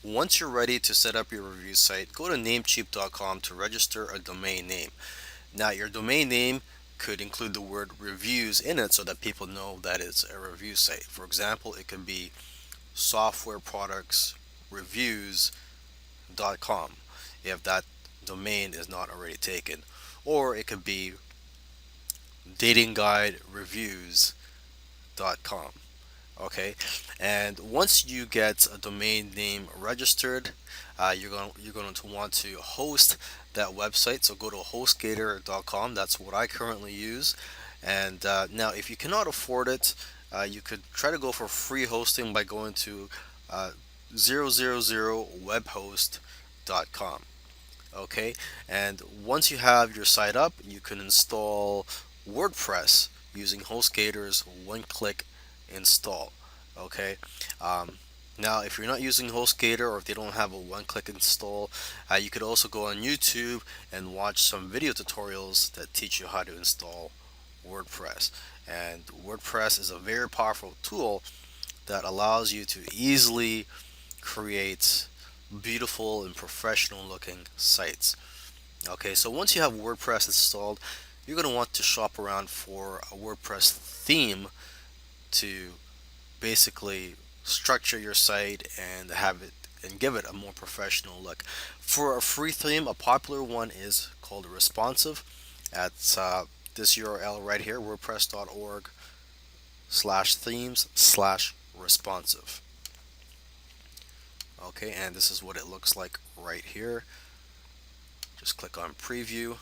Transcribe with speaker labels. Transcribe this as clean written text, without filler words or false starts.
Speaker 1: Once you're ready to set up your review site, go to namecheap.com to register a domain name. Now, your domain name could include the word reviews in it so that people know that it's a review site. For example, it could be softwareproductsreviews.com if that domain is not already taken. Or it could be datingguidereviews.com. Okay, and once you get a domain name registered, you're going to want to host that website. So go to hostgator.com. That's what I currently use. And now, if you cannot afford it, you could try to go for free hosting by going to 000webhost.com. Okay, and once you have your site up, you can install WordPress using HostGator's one-click install. Okay, um, now if you're not using HostGator or if they don't have a one-click install, you could also go on YouTube and watch some video tutorials that teach you how to install WordPress. And WordPress is a very powerful tool that allows you to easily create beautiful and professional looking sites. Okay, so once you have WordPress installed, you're going to want to shop around for a WordPress theme to basically structure your site and have it and give it a more professional look. For a free theme, a popular one is called Responsive. At this URL right here, wordpress.org/themes/responsive. Okay, and this is what it looks like right here. Just click on preview.